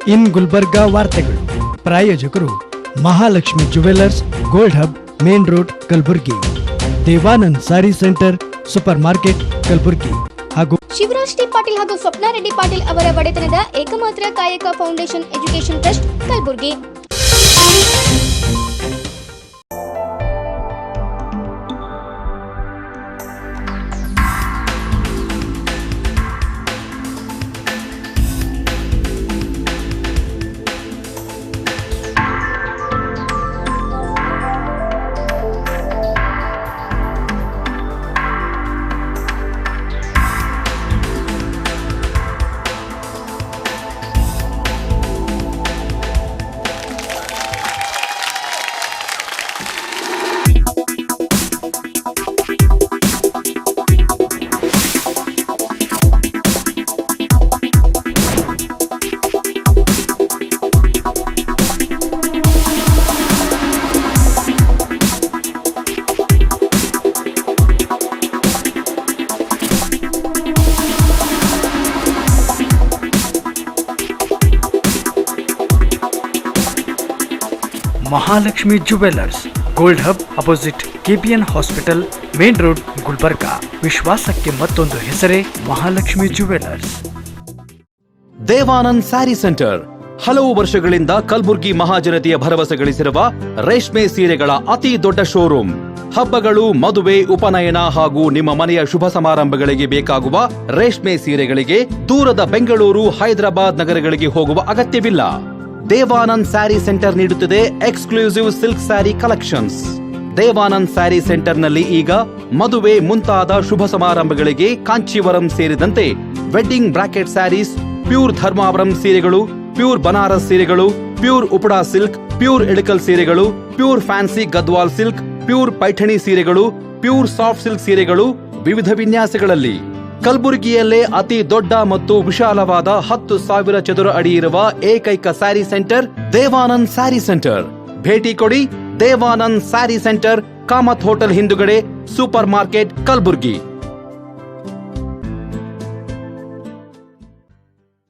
ಇನ್ ಗುಲ್ಬರ್ಗಾ ವಾರ್ತೆಗಳು ಪ್ರಾಯೋಜಕರು Mahalakshmi jewellers, gold hub, main road, Kalaburagi. Devanand sari centre, supermarket, Kalaburagi. ಹಾಗೂ ಶಿವರಾಜ್ ಟಿ ಪಾಟೀಲ್ ಹಾಗೂ ಸ್ವಪ್ನ ರೆಡ್ಡಿ ಪಾಟೀಲ್ ಅವರ ಒಡೆತನದ ಏಕಮಾತ್ರ ಕಾಯಕ foundation education trust, Kalaburagi. Mahalakshmi jewellers, gold hub, opposite KPN hospital, main road, Gulbarga. ವಿಶ್ವಾಸಕ್ಕೆ ಮತ್ತೊಂದು ಹೆಸರೇ ಮಹಾಲಕ್ಷ್ಮಿ ಜುವೆಲ್ಲರ್ಸ್. ದೇವಾನಂದ್ ಸ್ಯಾರಿ ಸೆಂಟರ್ ಹಲವು ವರ್ಷಗಳಿಂದ ಕಲಬುರ್ಗಿ ಮಹಾಜನತೆಯ ಭರವಸೆ ಗಳಿಸಿರುವ ರೇಷ್ಮೆ ಸೀರೆಗಳ ಅತಿ ದೊಡ್ಡ ಶೋರೂಮ್. ಹಬ್ಬಗಳು, ಮದುವೆ, ಉಪನಯನ ಹಾಗೂ ನಿಮ್ಮ ಮನೆಯ ಶುಭ ಸಮಾರಂಭಗಳಿಗೆ ಬೇಕಾಗುವ ರೇಷ್ಮೆ ಸೀರೆಗಳಿಗೆ ದೂರದ ಬೆಂಗಳೂರು, ಹೈದರಾಬಾದ್ ನಗರಗಳಿಗೆ ಹೋಗುವ ಅಗತ್ಯವಿಲ್ಲ. ದೇವಾನಂದ್ ಸ್ಯಾರಿ ಸೆಂಟರ್ ನೀಡುತ್ತಿದೆ exclusive silk sari collections. Devanand sari ಸೆಂಟರ್ನಲ್ಲಿ ಈಗ ಮದುವೆ ಮುಂತಾದ ಶುಭ ಸಮಾರಂಭಗಳಿಗೆ ಕಾಂಚೀವರಂ ಸೇರಿದಂತೆ wedding brocade saris, pure Dharmavaram ಸೀರೆಗಳು, ಪ್ಯೂರ್ ಬನಾರಸ್ ಸೀರೆಗಳು, pure Uppada silk, pure Ilkal ಸೀರೆಗಳು, pure fancy Gadwal silk, pure Paithani ಸೀರೆಗಳು, ಪ್ಯೂರ್ ಸಾಫ್ಟ್ ಸಿಲ್ಕ್ ಸೀರೆಗಳು ವಿವಿಧ ವಿನ್ಯಾಸಗಳಲ್ಲಿ. ಕಲಬುರಗಿಯಲ್ಲೇ ಅತಿ ದೊಡ್ಡ ಮತ್ತು ವಿಶಾಲವಾದ 10,000 ಚದುರ ಅಡಿ ಇರುವ ಏಕೈಕ sari centre Devanand sari centre. ಭೇಟಿ ಕೊಡಿ. ದೇವಾನಂದ್ ಸ್ಯಾರಿ ಸೆಂಟರ್, ಕಾಮತ್ ಹೋಟೆಲ್ ಹಿಂದುಗಡೆ, supermarket, Kalaburagi.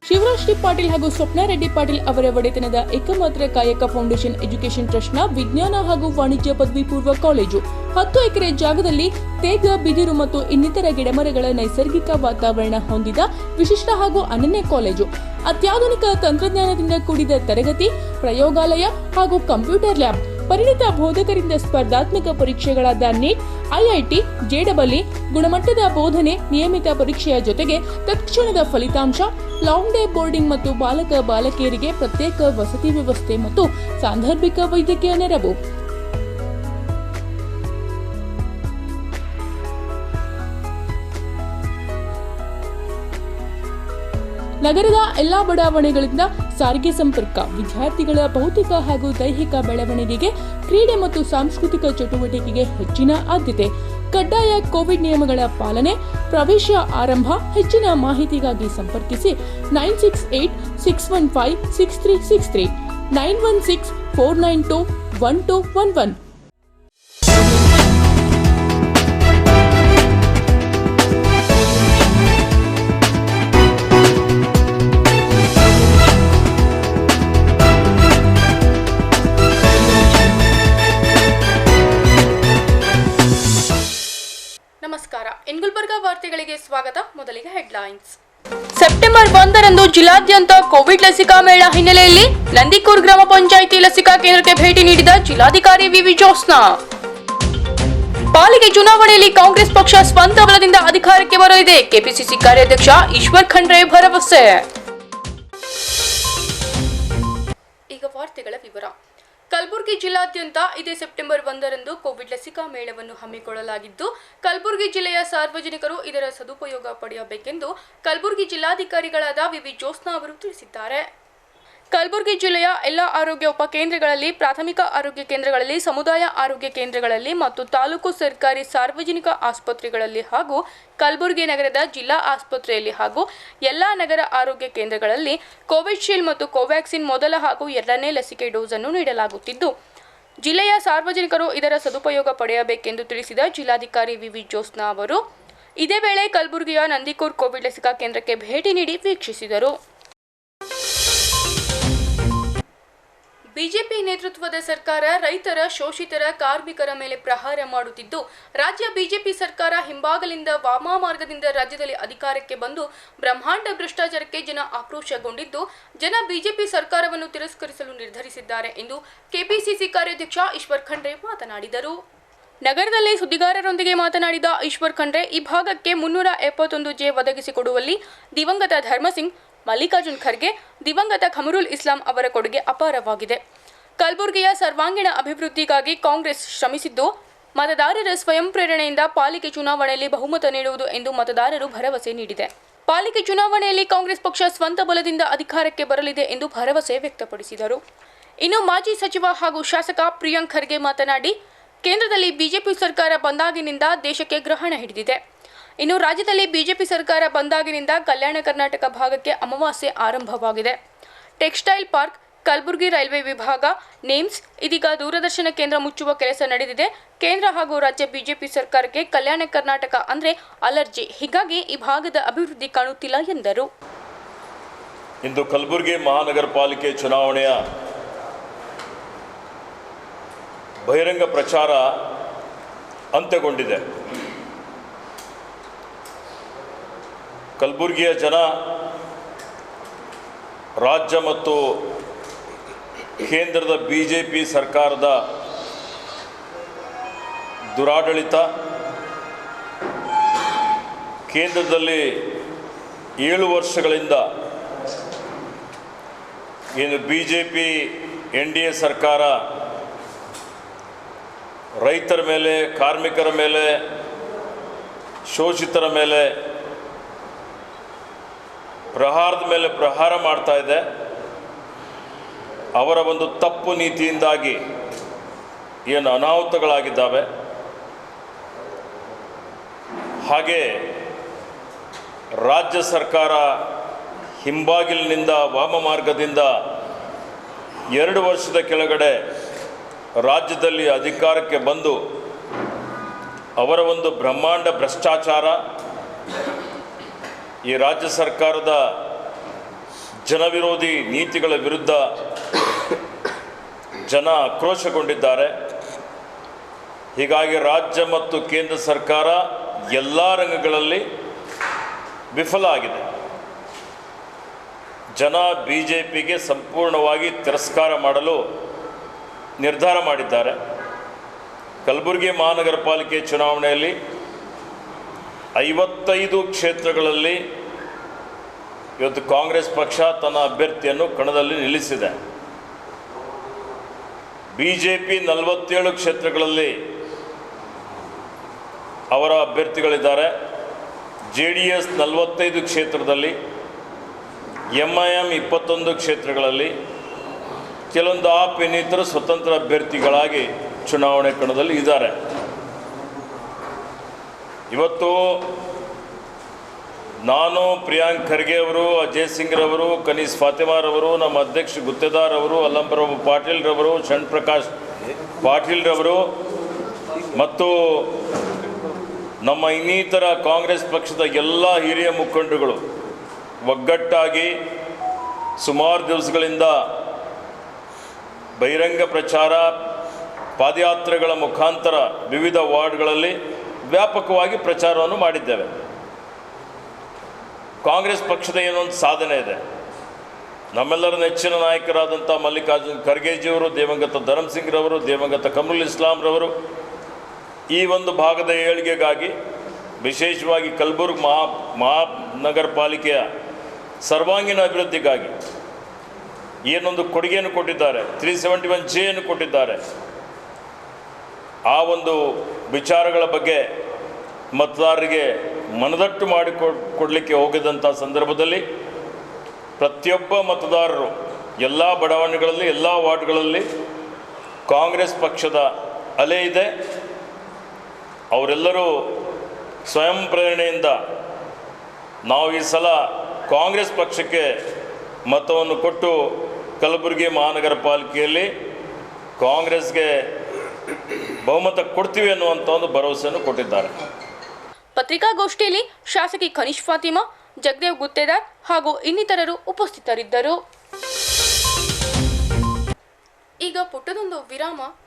Shivraj T Patil ಹಾಗೂ ಸ್ವಪ್ನ ರೆಡ್ಡಿ ಪಾಟೀಲ್ ಅವರ ಒಡೆತನದ ಏಕಮಾತ್ರ ಕಾಯಕ ಫೌಂಡೇಶನ್ ಎಜುಕೇಶನ್ ಟ್ರಸ್ಟ್ನ ವಿಜ್ಞಾನ ಹಾಗೂ ವಾಣಿಜ್ಯ ಪದವಿ ಪೂರ್ವ ಕಾಲೇಜು 10 ಎಕರೆ ಜಾಗದಲ್ಲಿ ತೇಗ, ಬಿದಿರು ಮತ್ತು ಇನ್ನಿತರ ಗಿಡಮರಗಳ ನೈಸರ್ಗಿಕ ವಾತಾವರಣ ಹೊಂದಿದ ವಿಶಿಷ್ಟ ಹಾಗೂ ಅನನ್ಯ ಕಾಲೇಜು. ಅತ್ಯಾಧುನಿಕ ತಂತ್ರಜ್ಞಾನದಿಂದ ಕೂಡಿದ ತರಗತಿ, ಪ್ರಯೋಗಾಲಯ ಹಾಗೂ ಕಂಪ್ಯೂಟರ್ ಲ್ಯಾಬ್, ಪರಿಣಿತ ಬೋಧಕರಿಂದ ಸ್ಪರ್ಧಾತ್ಮಕ ಪರೀಕ್ಷೆಗಳಾದ ನೀಟ್, IIT, JEE, ಗುಣಮಟ್ಟದ ಬೋಧನೆ, ನಿಯಮಿತ ಪರೀಕ್ಷೆಯ ಜೊತೆಗೆ ತತ್ಕ್ಷಣದ ಫಲಿತಾಂಶ, ಲಾಂಗ್ ಡೇ ಬೋರ್ಡಿಂಗ್ ಮತ್ತು ಬಾಲಕ ಬಾಲಕಿಯರಿಗೆ ಪ್ರತ್ಯೇಕ ವಸತಿ ವ್ಯವಸ್ಥೆ ಮತ್ತು ಸಾಂದರ್ಭಿಕ ವೈದ್ಯಕೀಯ ನೆರವು. ನಗರದ ಎಲ್ಲಾ ಬಡಾವಣೆಗಳಿಂದ ಸಾರಿಗೆ ಸಂಪರ್ಕ, ವಿದ್ಯಾರ್ಥಿಗಳ ಭೌತಿಕ ಹಾಗೂ ದೈಹಿಕ ಬೆಳವಣಿಗೆಗೆ, ಕ್ರೀಡೆ ಮತ್ತು ಸಾಂಸ್ಕೃತಿಕ ಚಟುವಟಿಕೆಗೆ ಹೆಚ್ಚಿನ ಆದ್ಯತೆ. ಕಡ್ಡಾಯ ಕೋವಿಡ್ ನಿಯಮಗಳ ಪಾಲನೆ. ಪ್ರವೇಶ ಆರಂಭ. ಹೆಚ್ಚಿನ ಮಾಹಿತಿಗಾಗಿ ಸಂಪರ್ಕಿಸಿ 968-615-6363, 916-492-1211. ನಮಸ್ಕಾರ. ಇನ್ ಗುಲ್ಬರ್ಗಾ ವಾರ್ತೆಗಳಿಗೆ ಸ್ವಾಗತ. ಮೊದಲಿಗೆ ಹೆಡ್ಲೈನ್ಸ್. ಸೆಪ್ಟೆಂಬರ್ 1ರಂದು ಜಿಲ್ಲಾದ್ಯಂತ ಕೋವಿಡ್ ಲಸಿಕಾ ಮೇಳ ಹಿನ್ನೆಲೆಯಲ್ಲಿ ನಂದಿಕೂರ್ ಗ್ರಾಮ ಪಂಚಾಯಿತಿ ಲಸಿಕಾ ಕೇಂದ್ರಕ್ಕೆ ಭೇಟಿ ನೀಡಿದ ಜಿಲ್ಲಾಧಿಕಾರಿ ವಿವಿ ಜೋತ್ಸ್ನಾ. ಪಾಲಿಕೆ ಚುನಾವಣೆಯಲ್ಲಿ ಕಾಂಗ್ರೆಸ್ ಪಕ್ಷ ಸ್ವಂತ ಬಲದಿಂದ ಅಧಿಕಾರಕ್ಕೆ ಬರಲಿದೆ. ಕೆಪಿಸಿಸಿ ಕಾರ್ಯಾಧ್ಯಕ್ಷ ಈಶ್ವರ್ ಖಂಡ್ರೆ ಭರವಸೆ. ಈಗ ವಾರ್ತೆಗಳ ವಿವರ. ಕಲಬುರಗಿ ಜಿಲ್ಲಾದ್ಯಂತ ಇದೇ ಸೆಪ್ಟೆಂಬರ್ 1ರಂದು ಕೋವಿಡ್ ಲಸಿಕಾ ಮೇಳವನ್ನು ಹಮ್ಮಿಕೊಳ್ಳಲಾಗಿದ್ದು, ಕಲಬುರಗಿ ಜಿಲ್ಲೆಯ ಸಾರ್ವಜನಿಕರು ಇದರ ಸದುಪಯೋಗ ಪಡೆಯಬೇಕೆಂದು ಕಲಬುರಗಿ ಜಿಲ್ಲಾಧಿಕಾರಿಗಳಾದ ವಿವಿ ಜೋತ್ಸ್ನಾ ಅವರು ತಿಳಿಸಿದ್ದಾರೆ. ಕಲಬುರಗಿ ಜಿಲ್ಲೆಯ ಎಲ್ಲ ಆರೋಗ್ಯ ಉಪಕೇಂದ್ರಗಳಲ್ಲಿ, ಪ್ರಾಥಮಿಕ ಆರೋಗ್ಯ ಕೇಂದ್ರಗಳಲ್ಲಿ, ಸಮುದಾಯ ಆರೋಗ್ಯ ಕೇಂದ್ರಗಳಲ್ಲಿ ಮತ್ತು ತಾಲೂಕು ಸರ್ಕಾರಿ ಸಾರ್ವಜನಿಕ ಆಸ್ಪತ್ರೆಗಳಲ್ಲಿ ಹಾಗೂ ಕಲಬುರಗಿ ನಗರದ ಜಿಲ್ಲಾ ಆಸ್ಪತ್ರೆಯಲ್ಲಿ ಹಾಗೂ ಎಲ್ಲ ನಗರ ಆರೋಗ್ಯ ಕೇಂದ್ರಗಳಲ್ಲಿ ಕೋವಿಶೀಲ್ಡ್ ಮತ್ತು ಕೋವ್ಯಾಕ್ಸಿನ್ ಮೊದಲ ಹಾಗೂ ಎರಡನೇ ಲಸಿಕೆ ಡೋಸ್ ಅನ್ನು ನೀಡಲಾಗುತ್ತಿದ್ದು, ಜಿಲ್ಲೆಯ ಸಾರ್ವಜನಿಕರು ಇದರ ಸದುಪಯೋಗ ಪಡೆಯಬೇಕೆಂದು ತಿಳಿಸಿದ ಜಿಲ್ಲಾಧಿಕಾರಿ ವಿವಿ ಜೋತ್ಸ್ನಾ ಅವರು ಇದೇ ವೇಳೆ ಕಲಬುರಗಿಯ ನಂದಿಕೂರ್ ಕೋವಿಡ್ ಲಸಿಕಾ ಕೇಂದ್ರಕ್ಕೆ ಭೇಟಿ ನೀಡಿ ವೀಕ್ಷಿಸಿದರು. ಬಿಜೆಪಿ ನೇತೃತ್ವದ ಸರ್ಕಾರ ರೈತರ, ಶೋಷಿತರ, ಕಾರ್ಮಿಕರ ಮೇಲೆ ಪ್ರಹಾರ ಮಾಡುತ್ತಿದ್ದು, ರಾಜ್ಯ ಬಿಜೆಪಿ ಸರ್ಕಾರ ಹಿಂಬಾಗಲಿಂದ ವಾಮಮಾರ್ಗದಿಂದ ರಾಜ್ಯದಲ್ಲಿ ಅಧಿಕಾರಕ್ಕೆ ಬಂದು ಬ್ರಹ್ಮಾಂಡ ಭ್ರಷ್ಟಾಚಾರಕ್ಕೆ ಜನ ಆಕ್ರೋಶಗೊಂಡಿದ್ದು, ಜನ ಬಿಜೆಪಿ ಸರ್ಕಾರವನ್ನು ತಿರಸ್ಕರಿಸಲು ನಿರ್ಧರಿಸಿದ್ದಾರೆ ಎಂದು ಕೆಪಿಸಿಸಿ ಕಾರ್ಯಾಧ್ಯಕ್ಷ ಈಶ್ವರ್ ಖಂಡ್ರೆ ಮಾತನಾಡಿದರು. ನಗರದಲ್ಲಿ ಸುದ್ದಿಗಾರರೊಂದಿಗೆ ಮಾತನಾಡಿದ ಈಶ್ವರ್ ಖಂಡ್ರೆ, ಈ ಭಾಗಕ್ಕೆ 371 ಒದಗಿಸಿಕೊಡುವಲ್ಲಿ ದಿವಂಗತ ಧರ್ಮಸಿಂಗ್, ಮಲ್ಲಿಕಾರ್ಜುನ್ ಖರ್ಗೆ, ದಿವಂಗತ ಖಮರುಲ್ ಇಸ್ಲಾಂ ಅವರ ಕೊಡುಗೆ ಅಪಾರವಾಗಿದೆ. ಕಲಬುರಗಿಯ ಸರ್ವಾಂಗೀಣ ಅಭಿವೃದ್ಧಿಗಾಗಿ ಕಾಂಗ್ರೆಸ್ ಶ್ರಮಿಸಿದ್ದು, ಮತದಾರರ ಸ್ವಯಂ ಪ್ರೇರಣೆಯಿಂದ ಪಾಲಿಕೆ ಚುನಾವಣೆಯಲ್ಲಿ ಬಹುಮತ ನೀಡುವುದು ಎಂದು ಮತದಾರರು ಭರವಸೆ ನೀಡಿದೆ. ಪಾಲಿಕೆ ಚುನಾವಣೆಯಲ್ಲಿ ಕಾಂಗ್ರೆಸ್ ಪಕ್ಷ ಸ್ವಂತ ಬಲದಿಂದ ಅಧಿಕಾರಕ್ಕೆ ಬರಲಿದೆ ಎಂದು ಭರವಸೆ ವ್ಯಕ್ತಪಡಿಸಿದರು. ಇನ್ನು ಮಾಜಿ ಸಚಿವ ಹಾಗೂ ಶಾಸಕ ಪ್ರಿಯಾಂಕ್ ಖರ್ಗೆ ಮಾತನಾಡಿ, ಕೇಂದ್ರದಲ್ಲಿ ಬಿಜೆಪಿ ಸರ್ಕಾರ ಬಂದಾಗಿನಿಂದ ದೇಶಕ್ಕೆ ಗ್ರಹಣ ಹಿಡಿದಿದೆ. ಇನ್ನು ರಾಜ್ಯದಲ್ಲಿ ಬಿಜೆಪಿ ಸರ್ಕಾರ ಬಂದಾಗಿನಿಂದ ಕಲ್ಯಾಣ ಕರ್ನಾಟಕ ಭಾಗಕ್ಕೆ ಅಮಾವಾಸ್ಯೆ ಆರಂಭವಾಗಿದೆ. ಟೆಕ್ಸ್ಟೈಲ್ ಪಾರ್ಕ್, ಕಲಬುರಗಿ ರೈಲ್ವೆ ವಿಭಾಗ, ನೇಮ್ಸ್, ಇದೀಗ ದೂರದರ್ಶನ ಕೇಂದ್ರ ಮುಚ್ಚುವ ಕೆಲಸ ನಡೆದಿದೆ. ಕೇಂದ್ರ ಹಾಗೂ ರಾಜ್ಯ ಬಿಜೆಪಿ ಸರ್ಕಾರಕ್ಕೆ ಕಲ್ಯಾಣ ಕರ್ನಾಟಕ ಅಂದರೆ ಅಲರ್ಜಿ. ಹೀಗಾಗಿ ಈ ಭಾಗದ ಅಭಿವೃದ್ಧಿ ಕಾಣುತ್ತಿಲ್ಲ ಎಂದರು. ಇಂದು ಕಲಬುರಗಿ ಮಹಾನಗರ ಪಾಲಿಕೆ ಚುನಾವಣೆಯ ಬಹಿರಂಗ ಪ್ರಚಾರ ಅಂತ್ಯಗೊಂಡಿದೆ. ಕಲಬುರಗಿಯ ಜನ ರಾಜ್ಯ ಮತ್ತು ಕೇಂದ್ರದ ಬಿಜೆಪಿ ಸರ್ಕಾರದ ದುರಾಡಳಿತ, ಕೇಂದ್ರದಲ್ಲಿ 7 ವರ್ಷಗಳಿಂದ ಏನು ಬಿಜೆಪಿ NDA ಸರ್ಕಾರ ರೈತರ ಮೇಲೆ, ಕಾರ್ಮಿಕರ ಮೇಲೆ, ಶೋಷಿತರ ಮೇಲೆ ಪ್ರಹಾರದ ಮೇಲೆ ಪ್ರಹಾರ ಮಾಡ್ತಾ ಇದೆ. ಅವರ ಒಂದು ತಪ್ಪು ನೀತಿಯಿಂದಾಗಿ ಏನು ಅನಾಹುತಗಳಾಗಿದ್ದಾವೆ. ಹಾಗೆ ರಾಜ್ಯ ಸರ್ಕಾರ ಹಿಂಬಾಗಿಲಿನಿಂದ ವಾಮ ಮಾರ್ಗದಿಂದ 2 ವರ್ಷದ ಕೆಳಗಡೆ ರಾಜ್ಯದಲ್ಲಿ ಅಧಿಕಾರಕ್ಕೆ ಬಂದು ಅವರ ಒಂದು ಬ್ರಹ್ಮಾಂಡ ಭ್ರಷ್ಟಾಚಾರ, ಈ ರಾಜ್ಯ ಸರ್ಕಾರದ ಜನವಿರೋಧಿ ನೀತಿಗಳ ವಿರುದ್ಧ ಜನ ಆಕ್ರೋಶಗೊಂಡಿದ್ದಾರೆ. ಹೀಗಾಗಿ ರಾಜ್ಯ ಮತ್ತು ಕೇಂದ್ರ ಸರ್ಕಾರ ಎಲ್ಲ ರಂಗಗಳಲ್ಲಿ ವಿಫಲ ಆಗಿದೆ. ಜನ ಬಿಜೆಪಿಗೆ ಸಂಪೂರ್ಣವಾಗಿ ತಿರಸ್ಕಾರ ಮಾಡಲು ನಿರ್ಧಾರ ಮಾಡಿದ್ದಾರೆ. ಕಲಬುರಗಿ ಮಹಾನಗರ ಪಾಲಿಕೆ ಚುನಾವಣೆಯಲ್ಲಿ 55 ಕ್ಷೇತ್ರಗಳಲ್ಲಿ ಇವತ್ತು ಕಾಂಗ್ರೆಸ್ ಪಕ್ಷ ತನ್ನ ಅಭ್ಯರ್ಥಿಯನ್ನು ಕಣದಲ್ಲಿ ನಿಲ್ಲಿಸಿದೆ. ಬಿಜೆಪಿ 47 ಕ್ಷೇತ್ರಗಳಲ್ಲಿ ಅವರ ಅಭ್ಯರ್ಥಿಗಳಿದ್ದಾರೆ. JDS 45 ಕ್ಷೇತ್ರದಲ್ಲಿ, MIM 21 ಕ್ಷೇತ್ರಗಳಲ್ಲಿ, ಕೆಲವೊಂದು ಆಪ್ ಇನ್ನಿತರ ಸ್ವತಂತ್ರ ಅಭ್ಯರ್ಥಿಗಳಾಗಿ ಚುನಾವಣೆ ಕಣದಲ್ಲಿ ಇದ್ದಾರೆ. ಇವತ್ತು ನಾನು, ಪ್ರಿಯಾಂಕ್ ಖರ್ಗೆ ಅವರು, ಅಜಯ್ ಸಿಂಗ್ರವರು, ಕನೀಸ್ ಫಾತಿಮಾರವರು, ನಮ್ಮ ಅಧ್ಯಕ್ಷ ಗುತ್ತೇದಾರ್ ಅವರು, ಅಲ್ಲಂಪ್ರಭು ಪಾಟೀಲ್ರವರು, ಶಣ್ ಪ್ರಕಾಶ್ ಪಾಟೀಲ್ರವರು ಮತ್ತು ನಮ್ಮ ಇನ್ನಿತರ ಕಾಂಗ್ರೆಸ್ ಪಕ್ಷದ ಎಲ್ಲ ಹಿರಿಯ ಮುಖಂಡರುಗಳು ಒಗ್ಗಟ್ಟಾಗಿ ಸುಮಾರು ದಿವಸಗಳಿಂದ ಬಹಿರಂಗ ಪ್ರಚಾರ, ಪಾದಯಾತ್ರೆಗಳ ಮುಖಾಂತರ ವಿವಿಧ ವಾರ್ಡ್ಗಳಲ್ಲಿ ವ್ಯಾಪಕವಾಗಿ ಪ್ರಚಾರವನ್ನು ಮಾಡಿದ್ದೇವೆ. ಕಾಂಗ್ರೆಸ್ ಪಕ್ಷದ ಏನೊಂದು ಸಾಧನೆ ಇದೆ. ನಮ್ಮೆಲ್ಲರ ನೆಚ್ಚಿನ ನಾಯಕರಾದಂಥ ಮಲ್ಲಿಕಾರ್ಜುನ್ ಖರ್ಗೆಜಿಯವರು, ದಿವಂಗತ ಧರ್ಮಸಿಂಗ್ರವರು, ದಿವಂಗತ ಖಮರುಲ್ ಇಸ್ಲಾಂರವರು ಈ ಒಂದು ಭಾಗದ ಏಳಿಗೆಗಾಗಿ, ವಿಶೇಷವಾಗಿ ಕಲಬುರಗಿ ಮಹಾನಗರ ಪಾಲಿಕೆಯ ಸರ್ವಾಂಗೀಣ ಅಭಿವೃದ್ಧಿಗಾಗಿ ಏನೊಂದು ಕೊಡುಗೆಯನ್ನು ಕೊಟ್ಟಿದ್ದಾರೆ. 371Jಯನ್ನು ಕೊಟ್ಟಿದ್ದಾರೆ. ಆ ಒಂದು ವಿಚಾರಗಳ ಬಗ್ಗೆ ಮತದಾರರಿಗೆ ಮನದಟ್ಟು ಮಾಡಿಕೊಡಲಿಕ್ಕೆ ಹೋಗಿದ್ದಂಥ ಸಂದರ್ಭದಲ್ಲಿ ಪ್ರತಿಯೊಬ್ಬ ಮತದಾರರು ಎಲ್ಲ ಬಡಾವಣೆಗಳಲ್ಲಿ, ಎಲ್ಲ ವಾರ್ಡ್ಗಳಲ್ಲಿ ಕಾಂಗ್ರೆಸ್ ಪಕ್ಷದ ಅಲೆ ಇದೆ. ಅವರೆಲ್ಲರೂ ಸ್ವಯಂ ಪ್ರೇರಣೆಯಿಂದ ನಾವು ಈ ಸಲ ಕಾಂಗ್ರೆಸ್ ಪಕ್ಷಕ್ಕೆ ಮತವನ್ನು ಕೊಟ್ಟು ಕಲಬುರಗಿ ಮಹಾನಗರ ಪಾಲಿಕೆಯಲ್ಲಿ ಕಾಂಗ್ರೆಸ್ಗೆ ಬಹುಮತ ಕೊಡ್ತೀವಿ ಅನ್ನುವಂಥ ಒಂದು ಭರವಸೆಯನ್ನು ಕೊಟ್ಟಿದ್ದಾರೆ. ಪತ್ರಿಕಾಗೋಷ್ಠಿಯಲ್ಲಿ ಶಾಸಕಿ ಖನೀಶ್ ಫಾತಿಮಾ, ಜಗದೇವ್ ಗುತ್ತೇದಾರ್ ಹಾಗೂ ಇನ್ನಿತರರು ಉಪಸ್ಥಿತರಿದ್ದರು. ಈಗ ಪುಟ್ಟದೊಂದು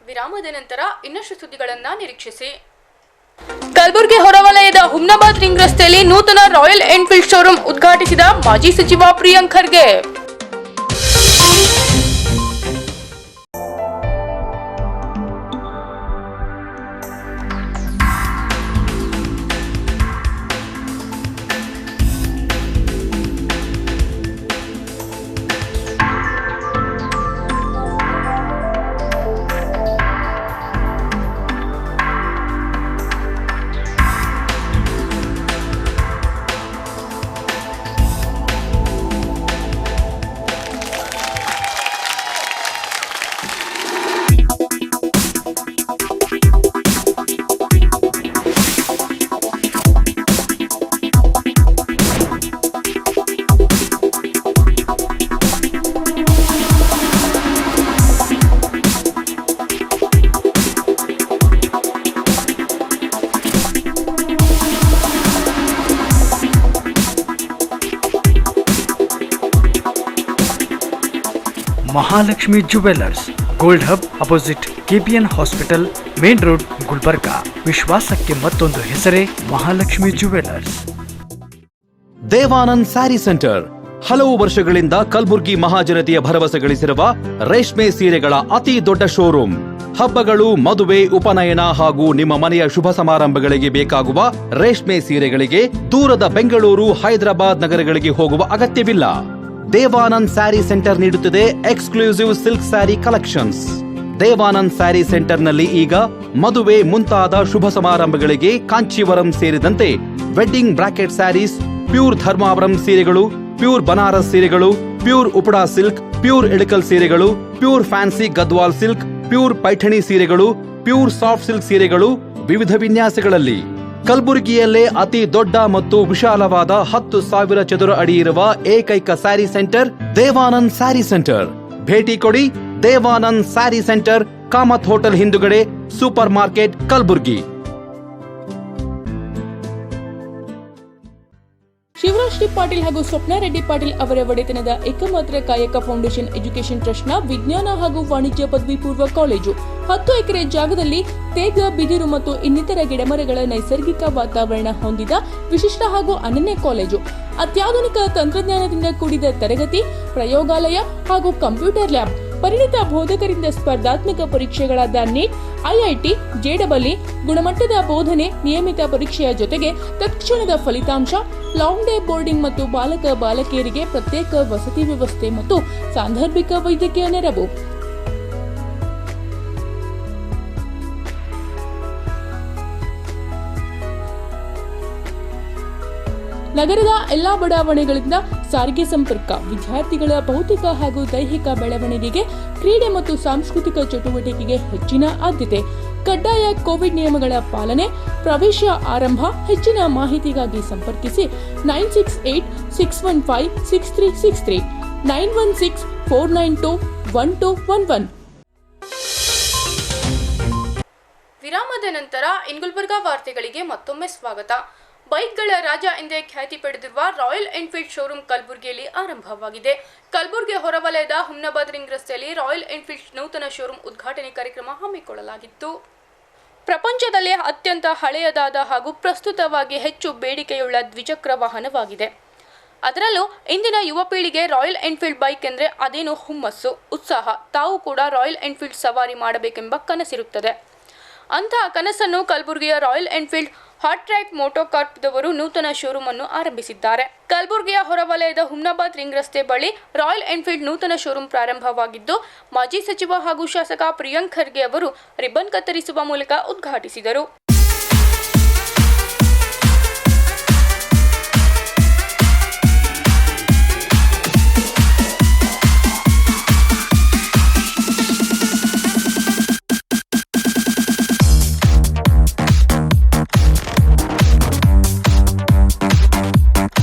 ವಿರಾಮದ ನಂತರ ಇನ್ನಷ್ಟು ಸುದ್ದಿಗಳನ್ನ ನಿರೀಕ್ಷಿಸಿ. ಕಲಬುರಗಿ ಹೊರವಲಯದ ಹುಮ್ನಾಬಾದ್ ರಿಂಗ್ ರಸ್ತೆಯಲ್ಲಿ ನೂತನ ರಾಯಲ್ ಎನ್ಫೀಲ್ಡ್ ಶೋರೂಮ್ ಉದ್ಘಾಟಿಸಿದ ಮಾಜಿ ಸಚಿವ Priyank Kharge. Mahalakshmi jewellers, gold hub opposite KPN hospital, main road, Gulbarga. ವಿಶ್ವಾಸಕ್ಕೆ ಮತ್ತೊಂದು ಹೆಸರೇ ಮಹಾಲಕ್ಷ್ಮಿ ಜುವೆಲ್ಲರ್ಸ್. ದೇವಾನಂದ್ ಸ್ಯಾರಿ ಸೆಂಟರ್ ಹಲವು ವರ್ಷಗಳಿಂದ ಕಲ್ಬುರ್ಗಿ ಮಹಾಜನತೆಯ ಭರವಸೆ ಗಳಿಸಿರುವ ರೇಷ್ಮೆ ಸೀರೆಗಳ ಅತಿ ದೊಡ್ಡ ಶೋರೂಮ್. ಹಬ್ಬಗಳು, ಮದುವೆ, ಉಪನಯನ ಹಾಗೂ ನಿಮ್ಮ ಮನೆಯ ಶುಭ ಸಮಾರಂಭಗಳಿಗೆ ಬೇಕಾಗುವ ರೇಷ್ಮೆ ಸೀರೆಗಳಿಗೆ ದೂರದ ಬೆಂಗಳೂರು, ಹೈದರಾಬಾದ್ ನಗರಗಳಿಗೆ ಹೋಗುವ ಅಗತ್ಯವಿಲ್ಲ. ದೇವಾನಂದ್ ಸ್ಯಾರಿ ಸೆಂಟರ್ ನೀಡುತ್ತಿದೆ exclusive silk sari collections. Devanand sari ಸೆಂಟರ್ನಲ್ಲಿ ಈಗ ಮದುವೆ ಮುಂತಾದ ಶುಭ ಸಮಾರಂಭಗಳಿಗೆ ಕಾಂಚೀವರಂ ಸೇರಿದಂತೆ wedding brocade saris, pure Dharmavaram ಸೀರೆಗಳು, ಪ್ಯೂರ್ ಬನಾರಸ್ ಸೀರೆಗಳು, pure Uppada silk, pure Ilkal ಸೀರೆಗಳು, pure fancy Gadwal silk, pure Paithani ಸೀರೆಗಳು, ಪ್ಯೂರ್ ಸಾಫ್ಟ್ ಸಿಲ್ಕ್ ಸೀರೆಗಳು ವಿವಿಧ ವಿನ್ಯಾಸಗಳಲ್ಲಿ. ಕಲಬುರಗಿಯಲ್ಲೇ ಅತಿ ದೊಡ್ಡ ಮತ್ತು ವಿಶಾಲವಾದ 10,000 ಚದುರ ಅಡಿ ಇರುವ ಏಕೈಕ sari centre Devanand sari centre. ಭೇಟಿ ಕೊಡಿ. ದೇವಾನಂದ್ ಸ್ಯಾರಿ ಸೆಂಟರ್, ಕಾಮತ್ ಹೋಟೆಲ್ ಹಿಂದುಗಡೆ, supermarket, Kalaburagi. Shivraj D Patil ಹಾಗೂ ಸ್ವಪ್ನ ರೆಡ್ಡಿ ಪಾಟೀಲ್ ಅವರ ಒಡೆತನದ ಏಕಮಾತ್ರ ಕಾಯಕ ಫೌಂಡೇಶನ್ ಎಜುಕೇಷನ್ ಟ್ರಸ್ಟ್ನ ವಿಜ್ಞಾನ ಹಾಗೂ ವಾಣಿಜ್ಯ ಪದವಿ ಪೂರ್ವ ಕಾಲೇಜು 10 ಎಕರೆ ಜಾಗದಲ್ಲಿ ತೇಗ, ಬಿದಿರು ಮತ್ತು ಇನ್ನಿತರ ಗಿಡಮರಗಳ ನೈಸರ್ಗಿಕ ವಾತಾವರಣ ಹೊಂದಿದ ವಿಶಿಷ್ಟ ಹಾಗೂ ಅನನ್ಯ ಕಾಲೇಜು. ಅತ್ಯಾಧುನಿಕ ತಂತ್ರಜ್ಞಾನದಿಂದ ಕೂಡಿದ ತರಗತಿ, ಪ್ರಯೋಗಾಲಯ ಹಾಗೂ ಕಂಪ್ಯೂಟರ್ ಲ್ಯಾಬ್, ಪರಿಣಿತ ಬೋಧಕರಿಂದ ಸ್ಪರ್ಧಾತ್ಮಕ ಪರೀಕ್ಷೆಗಳಾದ ನೀಟ್, IIT, JEE, ಗುಣಮಟ್ಟದ ಬೋಧನೆ, ನಿಯಮಿತ ಪರೀಕ್ಷೆಯ ಜೊತೆಗೆ ತತ್ಕ್ಷಣದ ಫಲಿತಾಂಶ, ಲಾಂಗ್ ಡೇ ಬೋರ್ಡಿಂಗ್ ಮತ್ತು ಬಾಲಕ ಬಾಲಕಿಯರಿಗೆ ಪ್ರತ್ಯೇಕ ವಸತಿ ವ್ಯವಸ್ಥೆ ಮತ್ತು ಸಾಂದರ್ಭಿಕ ವೈದ್ಯಕೀಯ ನೆರವು. ನಗರದ ಎಲ್ಲಾ ಬಡಾವಣೆಗಳಿಂದ ಸಾರಿಗೆ ಸಂಪರ್ಕ, ವಿದ್ಯಾರ್ಥಿಗಳ ಭೌತಿಕ ಹಾಗೂ ದೈಹಿಕ ಬೆಳವಣಿಗೆಗೆ, ಕ್ರೀಡೆ ಮತ್ತು ಸಾಂಸ್ಕೃತಿಕ ಚಟುವಟಿಕೆಗೆ ಹೆಚ್ಚಿನ ಆದ್ಯತೆ. ಕಡ್ಡಾಯ ಕೋವಿಡ್ ನಿಯಮಗಳ ಪಾಲನೆ. ಪ್ರವೇಶ ಆರಂಭ. ಹೆಚ್ಚಿನ ಮಾಹಿತಿಗಾಗಿ ಸಂಪರ್ಕಿಸಿ 968-615-6363, 916-492-1211. ವಿರಾಮದ ನಂತರ ಗುಲ್ಬರ್ಗಾ ವಾರ್ತೆಗಳಿಗೆ ಮತ್ತೊಮ್ಮೆ ಸ್ವಾಗತ. ಬೈಕ್ಗಳ ರಾಜ ಎಂದೇ ಖ್ಯಾತಿ ಪಡೆದಿರುವ ರಾಯಲ್ ಎನ್ಫೀಲ್ಡ್ ಶೋರೂಮ್ ಕಲಬುರಗಿಯಲ್ಲಿ ಆರಂಭವಾಗಿದೆ. ಕಲಬುರಗಿ ಹೊರವಲಯದ ಹುಮ್ನಾಬಾದ್ ರಿಂಗ್ ರಸ್ತೆಯಲ್ಲಿ ರಾಯಲ್ ಎನ್ಫೀಲ್ಡ್ ನೂತನ ಶೋರೂಮ್ ಉದ್ಘಾಟನೆ ಕಾರ್ಯಕ್ರಮ ಹಮ್ಮಿಕೊಳ್ಳಲಾಗಿತ್ತು. ಪ್ರಪಂಚದಲ್ಲೇ ಅತ್ಯಂತ ಹಳೆಯದಾದ ಹಾಗೂ ಪ್ರಸ್ತುತವಾಗಿ ಹೆಚ್ಚು ಬೇಡಿಕೆಯುಳ್ಳ ದ್ವಿಚಕ್ರ ವಾಹನವಾಗಿದೆ. ಅದರಲ್ಲೂ ಇಂದಿನ ಯುವ ಪೀಳಿಗೆ ರಾಯಲ್ ಎನ್ಫೀಲ್ಡ್ ಬೈಕ್ ಎಂದರೆ ಅದೇನು ಹುಮ್ಮಸ್ಸು, ಉತ್ಸಾಹ. ತಾವು ಕೂಡ ರಾಯಲ್ ಎನ್ಫೀಲ್ಡ್ ಸವಾರಿ ಮಾಡಬೇಕೆಂಬ ಕನಸಿರುತ್ತದೆ. ಅಂತಹ ಕನಸನ್ನು ಕಲಬುರಗಿಯ royal Enfield Hot track MotoCorp ದವರು ನೂತನ ಶೋರೂಮ್ ಅನ್ನು ಆರಂಭಿಸಿದ್ದಾರೆ. ಕಲಬುರಗಿಯ ಹೊರವಲಯದ ಹುಮ್ನಾಬಾದ್ ರಿಂಗ್ ರಸ್ತೆ ಬಳಿ ರಾಯಲ್ ಎನ್ಫೀಲ್ಡ್ ನೂತನ ಶೋರೂಮ್ ಪ್ರಾರಂಭವಾಗಿದ್ದು, ಮಾಜಿ ಸಚಿವ ಹಾಗೂ ಶಾಸಕ ಪ್ರಿಯಾಂಕ್ ಖರ್ಗೆ ಅವರು ರಿಬ್ಬನ್ ಕತ್ತರಿಸುವ ಮೂಲಕ ಉದ್ಘಾಟಿಸಿದರು.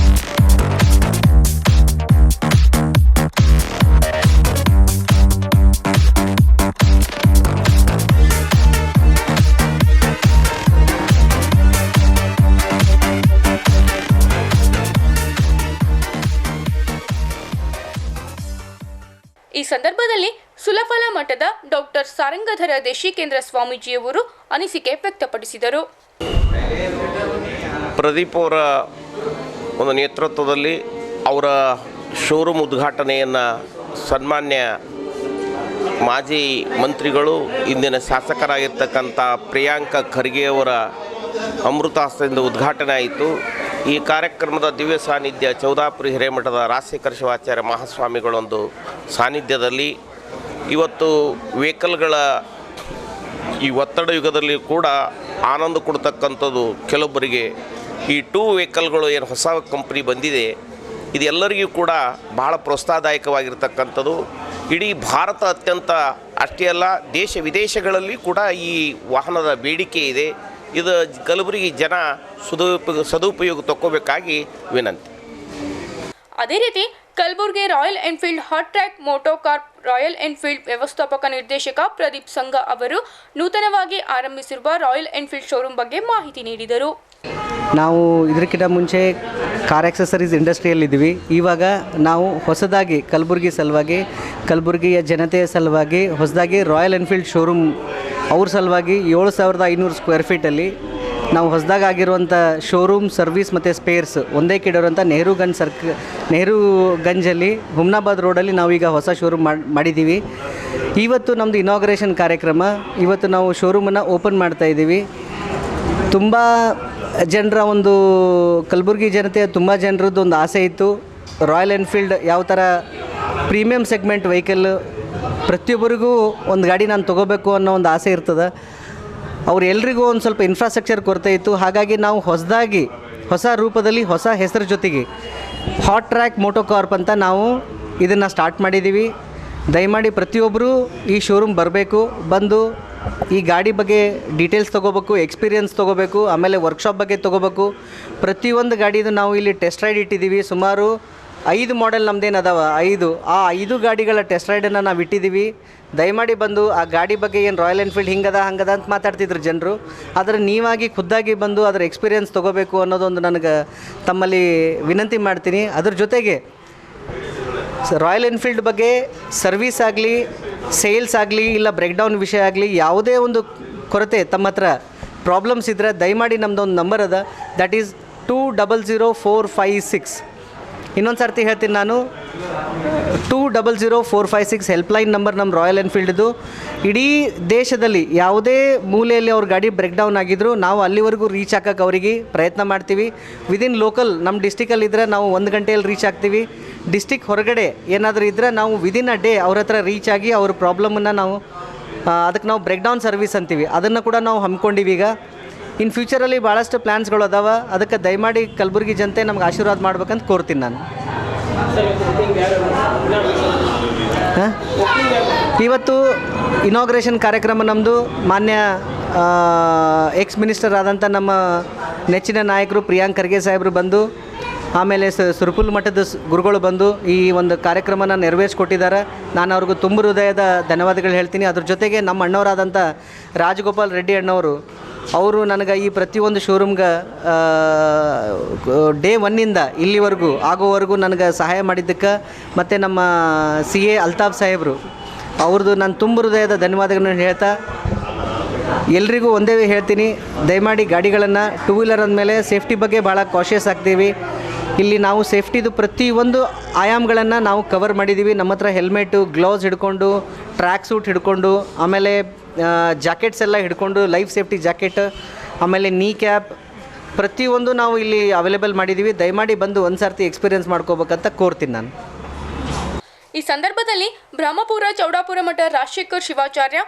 ಈ ಸಂದರ್ಭದಲ್ಲಿ ಸುಲಫಲ ಮಠದ ಡಾಕ್ಟರ್ ಸಾರಂಗಧರ ದೇಶಿಕೇಂದ್ರ ಸ್ವಾಮೀಜಿಯವರು ಅನಿಸಿಕೆ ವ್ಯಕ್ತಪಡಿಸಿದರು. ಪ್ರದೀಪ್ ಅವರ ಒಂದು ನೇತೃತ್ವದಲ್ಲಿ ಅವರ ಶೋರೂಮ್ ಉದ್ಘಾಟನೆಯನ್ನು ಸನ್ಮಾನ್ಯ ಮಾಜಿ ಮಂತ್ರಿಗಳು ಇಂದಿನ ಶಾಸಕರಾಗಿರ್ತಕ್ಕಂಥ ಪ್ರಿಯಾಂಕ ಖರ್ಗೆ ಅವರ ಅಮೃತಾಸ್ತ್ರದಿಂದ ಉದ್ಘಾಟನೆ ಆಯಿತು. ಈ ಕಾರ್ಯಕ್ರಮದ ದಿವ್ಯ ಸಾನ್ನಿಧ್ಯ ಚೌದಾಪುರಿ ಹಿರೇಮಠದ ರಾಜಶೇಖರ ಶಿವಾಚಾರ್ಯ ಮಹಾಸ್ವಾಮಿಗಳೊಂದು ಸಾನ್ನಿಧ್ಯದಲ್ಲಿ ಇವತ್ತು ವೆಹಿಕಲ್ಗಳ ಈ ಒತ್ತಡ ಯುಗದಲ್ಲಿ ಕೂಡ ಆನಂದ ಕೊಡ್ತಕ್ಕಂಥದ್ದು ಕೆಲವೊಬ್ಬರಿಗೆ ಈ 2 ವೆಹಿಕಲ್ಗಳು ಏನು ಹೊಸ ಕಂಪ್ನಿ ಬಂದಿದೆ ಇದೆಲ್ಲರಿಗೂ ಕೂಡ ಬಹಳ ಪ್ರೋತ್ಸಾಹದಾಯಕವಾಗಿರ್ತಕ್ಕಂಥದ್ದು. ಇಡೀ ಭಾರತ ಅತ್ಯಂತ ಅಷ್ಟೇ ಅಲ್ಲ ದೇಶ ವಿದೇಶಗಳಲ್ಲಿ ಕೂಡ ಈ ವಾಹನದ ಬೇಡಿಕೆ ಇದೆ. ಇದು ಕಲಬುರಗಿ ಜನ ಸದುಪಯೋಗ ತಗೋಬೇಕಾಗಿ ವಿನಂತಿ. ಅದೇ ರೀತಿ Kalaburagi Royal Enfield Hot Track Moto Corp Royal Enfield ವ್ಯವಸ್ಥಾಪಕ ನಿರ್ದೇಶಕ ಪ್ರದೀಪ್ ಸಂಘ ಅವರು ನೂತನವಾಗಿ ಆರಂಭಿಸಿರುವ ರಾಯಲ್ ಎನ್ಫೀಲ್ಡ್ ಶೋರೂಮ್ ಬಗ್ಗೆ ಮಾಹಿತಿ ನೀಡಿದರು. ನಾವು ಇದಕ್ಕಿಂತ ಮುಂಚೆ ಕಾರ್ ಆಕ್ಸೆಸರೀಸ್ ಇಂಡಸ್ಟ್ರಿಯಲ್ಲಿದ್ದೀವಿ. ಇವಾಗ ನಾವು ಹೊಸದಾಗಿ ಕಲಬುರಗಿ ಸಲುವಾಗಿ, ಕಲಬುರಗಿಯ ಜನತೆಯ ಸಲುವಾಗಿ ಹೊಸದಾಗಿ ರಾಯಲ್ ಎನ್ಫೀಲ್ಡ್ ಶೋರೂಮ್ ಅವ್ರ ಸಲುವಾಗಿ 7500 ಸ್ಕ್ವೇರ್ ಫೀಟಲ್ಲಿ ನಾವು ಹೊಸದಾಗಿ ಆಗಿರುವಂಥ ಶೋರೂಮ್ ಸರ್ವಿಸ್ ಮತ್ತು ಸ್ಪೇರ್ಸ್ ಒಂದೇ ಕಿಡೋರಂಥ ನೆಹರುಗಂಜಲ್ಲಿ ಹುಮ್ನಾಬಾದ್ ರೋಡಲ್ಲಿ ನಾವೀಗ ಹೊಸ ಶೋರೂಮ್ ಮಾಡಿದ್ದೀವಿ. ಇವತ್ತು ನಮ್ಮದು ಇನಾಗ್ರೇಷನ್ ಕಾರ್ಯಕ್ರಮ. ಇವತ್ತು ನಾವು ಶೋರೂಮನ್ನು ಓಪನ್ ಮಾಡ್ತಾಯಿದ್ದೀವಿ. ತುಂಬ ಜನರ ಒಂದು ಕಲಬುರಗಿ ಜನತೆಯ ತುಂಬ ಜನರದ್ದು ಒಂದು ಆಸೆ ಇತ್ತು, ರಾಯಲ್ ಎನ್ಫೀಲ್ಡ್ ಯಾವ ಥರ ಪ್ರೀಮಿಯಂ ಸೆಗ್ಮೆಂಟ್ ವೆಹಿಕಲ್ ಪ್ರತಿಯೊಬ್ಬರಿಗೂ ಒಂದು ಗಾಡಿ ನಾನು ತೊಗೋಬೇಕು ಅನ್ನೋ ಒಂದು ಆಸೆ ಇರ್ತದೆ. ಅವರೆಲ್ಲರಿಗೂ ಒಂದು ಸ್ವಲ್ಪ ಇನ್ಫ್ರಾಸ್ಟ್ರಕ್ಚರ್ ಕೊರತೆ ಇತ್ತು. ಹಾಗಾಗಿ ನಾವು ಹೊಸದಾಗಿ ಹೊಸ ರೂಪದಲ್ಲಿ ಹೊಸ ಹೆಸರು ಜೊತೆಗೆ ಹಾಟ್ ಟ್ರ್ಯಾಕ್ ಮೋಟೋ ಕಾರ್ಪ್ ಅಂತ ನಾವು ಇದನ್ನು ಸ್ಟಾರ್ಟ್ ಮಾಡಿದ್ದೀವಿ. ದಯಮಾಡಿ ಪ್ರತಿಯೊಬ್ಬರು ಈ ಶೋರೂಮ್ ಬರಬೇಕು, ಬಂದು ಈ ಗಾಡಿ ಬಗ್ಗೆ ಡೀಟೇಲ್ಸ್ ತೊಗೋಬೇಕು, ಎಕ್ಸ್ಪೀರಿಯನ್ಸ್ ತೊಗೋಬೇಕು, ಆಮೇಲೆ ವರ್ಕ್ಶಾಪ್ ಬಗ್ಗೆ ತೊಗೋಬೇಕು. ಪ್ರತಿಯೊಂದು ಗಾಡಿದು ನಾವು ಇಲ್ಲಿ ಟೆಸ್ಟ್ ರೈಡ್ ಇಟ್ಟಿದ್ದೀವಿ. ಸುಮಾರು 5 ಮಾಡೆಲ್ ನಮ್ಮದೇನು ಅದಾವ, 5 ಗಾಡಿಗಳ ಟೆಸ್ಟ್ ರೈಡನ್ನು ನಾವು ಇಟ್ಟಿದ್ದೀವಿ. ದಯಮಾಡಿ ಬಂದು ಆ ಗಾಡಿ ಬಗ್ಗೆ ಏನು ರಾಯಲ್ ಎನ್ಫೀಲ್ಡ್ ಹಿಂಗದ ಹಂಗದ ಅಂತ ಮಾತಾಡ್ತಿದ್ರು ಜನರು, ಆದರೆ ನೀವಾಗಿ ಖುದ್ದಾಗಿ ಬಂದು ಅದರ ಎಕ್ಸ್ಪೀರಿಯನ್ಸ್ ತೊಗೋಬೇಕು ಅನ್ನೋದೊಂದು ನನಗೆ ತಮ್ಮಲ್ಲಿ ವಿನಂತಿ ಮಾಡ್ತೀನಿ. ಅದ್ರ ಜೊತೆಗೆ ರಾಯಲ್ ಎನ್ಫೀಲ್ಡ್ ಬಗ್ಗೆ ಸರ್ವಿಸ್ ಆಗಲಿ, ಸೇಲ್ಸ್ ಆಗಲಿ, ಇಲ್ಲ ಬ್ರೇಕ್ಡೌನ್ ವಿಷಯ ಆಗಲಿ, ಯಾವುದೇ ಒಂದು ಕೊರತೆ ತಮ್ಮ ಹತ್ರ ಪ್ರಾಬ್ಲಮ್ಸ್ ಇದ್ದರೆ ದಯಮಾಡಿ ನಮ್ಮದೊಂದು ನಂಬರ್ ಅದ, ದಟ್ ಈಸ್ 200456. ಇನ್ನೊಂದು ಸರ್ತಿ ಹೇಳ್ತೀನಿ ನಾನು, 200456 ಹೆಲ್ಪ್ಲೈನ್ ನಂಬರ್ ನಮ್ಮ ರಾಯಲ್ ಎನ್ಫೀಲ್ಡ್ದು. ಇಡೀ ದೇಶದಲ್ಲಿ ಯಾವುದೇ ಮೂಲೆಯಲ್ಲಿ ಅವ್ರ ಗಾಡಿ ಬ್ರೇಕ್ಡೌನ್ ಆಗಿದ್ರು ನಾವು ಅಲ್ಲಿವರೆಗೂ ರೀಚ್ ಹಾಕೋಕ್ಕೆ ಅವರಿಗೆ ಪ್ರಯತ್ನ ಮಾಡ್ತೀವಿ. ವಿದಿನ್ ಲೋಕಲ್ ನಮ್ಮ ಡಿಸ್ಟಿಕಲ್ಲಿ ಇದ್ದರೆ ನಾವು 1 ಗಂಟೆಯಲ್ಲಿ ರೀಚ್ ಆಗ್ತೀವಿ. ಡಿಸ್ಟಿಕ್ ಹೊರಗಡೆ ಏನಾದರೂ ಇದ್ದರೆ ನಾವು ವಿದಿನ್ ಅ ಡೇ ಅವ್ರ ಹತ್ರ ರೀಚ್ ಆಗಿ ಅವ್ರ ಪ್ರಾಬ್ಲಮನ್ನು ನಾವು ಅದಕ್ಕೆ ನಾವು ಬ್ರೇಕ್ಡೌನ್ ಸರ್ವಿಸ್ ಅಂತೀವಿ, ಅದನ್ನು ಕೂಡ ನಾವು ಹಮ್ಮಿಕೊಂಡಿವಿ. ಈಗ ಇನ್ ಫ್ಯೂಚರಲ್ಲಿ ಭಾಳಷ್ಟು ಪ್ಲ್ಯಾನ್ಸ್ಗಳು ಅದಾವ. ಅದಕ್ಕೆ ದಯಮಾಡಿ ಕಲಬುರಗಿ ಜನತೆ ನಮ್ಗೆ ಆಶೀರ್ವಾದ ಮಾಡ್ಬೇಕಂತ ಕೋರ್ತೀನಿ ನಾನು. ಇವತ್ತು ಇನಾಗ್ರೇಷನ್ ಕಾರ್ಯಕ್ರಮ ನಮ್ಮದು ಮಾನ್ಯ ಎಕ್ಸ್ ಮಿನಿಸ್ಟರ್ ಆದಂಥ ನಮ್ಮ ನೆಚ್ಚಿನ ನಾಯಕರು ಪ್ರಿಯಾಂಕ್ ಖರ್ಗೆ ಸಾಹೇಬರು ಬಂದು, ಆಮೇಲೆ ಸುರಪುಲ್ ಮಠದ ಗುರುಗಳು ಬಂದು ಈ ಒಂದು ಕಾರ್ಯಕ್ರಮನ ನೆರವೇರಿಸ್ಕೊಟ್ಟಿದ್ದಾರೆ. ನಾನು ಅವ್ರಿಗೂ ತುಂಬ ಹೃದಯದ ಧನ್ಯವಾದಗಳು ಹೇಳ್ತೀನಿ. ಅದ್ರ ಜೊತೆಗೆ ನಮ್ಮ ಅಣ್ಣವರಾದಂಥ ರಾಜಗೋಪಾಲ್ ರೆಡ್ಡಿ ಅಣ್ಣವರು, ಅವರು ನನಗೆ ಈ ಪ್ರತಿಯೊಂದು ಶೋರೂಮ್ಗೆ ಡೇ 1ನಿಂದ ಇಲ್ಲಿವರೆಗೂ ಆಗೋವರೆಗೂ ನನಗೆ ಸಹಾಯ ಮಾಡಿದ್ದಕ್ಕೆ, ಮತ್ತು ನಮ್ಮ CA ಅಲ್ತಾಫ್ ಸಾಹೇಬರು ಅವ್ರದ್ದು ನಾನು ತುಂಬ ಹೃದಯದ ಧನ್ಯವಾದಗಳನ್ನು ಹೇಳ್ತಾ, ಎಲ್ರಿಗೂ ಒಂದೇ ಹೇಳ್ತೀನಿ, ದಯಮಾಡಿ ಗಾಡಿಗಳನ್ನು 2 ವೀಲರ್ ಅಂದಮೇಲೆ ಸೇಫ್ಟಿ ಬಗ್ಗೆ ಭಾಳ ಕಾಷಿಯಸ್ ಆಗ್ತೀವಿ. ಇಲ್ಲಿ ನಾವು ಸೇಫ್ಟಿದು ಪ್ರತಿಯೊಂದು ಆಯಾಮಗಳನ್ನು ನಾವು ಕವರ್ ಮಾಡಿದ್ದೀವಿ. ನಮ್ಮ ಹತ್ರ ಹೆಲ್ಮೆಟು, ಗ್ಲೌಸ್ ಹಿಡ್ಕೊಂಡು, ಟ್ರ್ಯಾಕ್ ಸೂಟ್ ಹಿಡ್ಕೊಂಡು, ಆಮೇಲೆ ಜಾಕೆಟ್ಸ್ ಎಲ್ಲ ಹಿಡ್ಕೊಂಡು, ಲೈಫ್ ಸೇಫ್ಟಿ ಜಾಕೆಟ್, ಆಮೇಲೆ ನೀ ಕ್ಯಾಪ್, ಪ್ರತಿಯೊಂದು ನಾವು ಇಲ್ಲಿ ಅವೈಲೇಬಲ್ ಮಾಡಿದ್ದೀವಿ. ದಯಮಾಡಿ ಬಂದು ಒಂದು ಸರ್ತಿ ಎಕ್ಸ್ಪೀರಿಯನ್ಸ್ ಮಾಡ್ಕೋಬೇಕಂತ ಕೋರ್ತೀನಿ ನಾನು. ಈ ಸಂದರ್ಭದಲ್ಲಿ ಬ್ರಹ್ಮಪುರ ಚೌಡಾಪುರ ಮಠ ರಾಜಶೇಖರ್ ಶಿವಾಚಾರ್ಯ,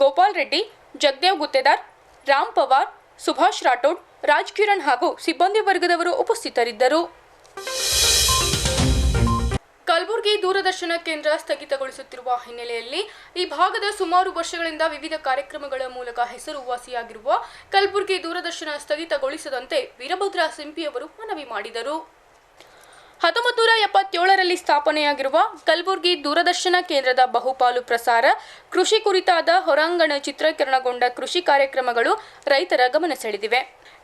ಗೋಪಾಲ್ ರೆಡ್ಡಿ, ಜಗದೇವ್ ಗುತ್ತೇದಾರ್, ರಾಮ್ ಪವಾರ್, ಸುಭಾಷ್ ರಾಠೋಡ್, ರಾಜ್ ಕಿರಣ್ ಹಾಗೂ ಸಿಬ್ಬಂದಿ ವರ್ಗದವರು ಉಪಸ್ಥಿತರಿದ್ದರು. ಕಲಬುರಗಿ ದೂರದರ್ಶನ ಕೇಂದ್ರ ಸ್ಥಗಿತಗೊಳಿಸುತ್ತಿರುವ ಹಿನ್ನೆಲೆಯಲ್ಲಿ ಈ ಭಾಗದ ಸುಮಾರು ವರ್ಷಗಳಿಂದ ವಿವಿಧ ಕಾರ್ಯಕ್ರಮಗಳ ಮೂಲಕ ಹೆಸರುವಾಸಿಯಾಗಿರುವ ಕಲಬುರಗಿ ದೂರದರ್ಶನ ಸ್ಥಗಿತಗೊಳಿಸದಂತೆ ವೀರಭದ್ರ ಸಿಂಪಿಯವರು ಮನವಿ ಮಾಡಿದರು. 1977ರಲ್ಲಿ ಸ್ಥಾಪನೆಯಾಗಿರುವ ಕಲಬುರಗಿ ದೂರದರ್ಶನ ಕೇಂದ್ರದ ಬಹುಪಾಲು ಪ್ರಸಾರ, ಕೃಷಿ ಕುರಿತಾದ ಹೊರಾಂಗಣ ಚಿತ್ರೀಕರಣಗೊಂಡ ಕೃಷಿ ಕಾರ್ಯಕ್ರಮಗಳು ರೈತರ ಗಮನ ಸೆಳೆದಿವೆ.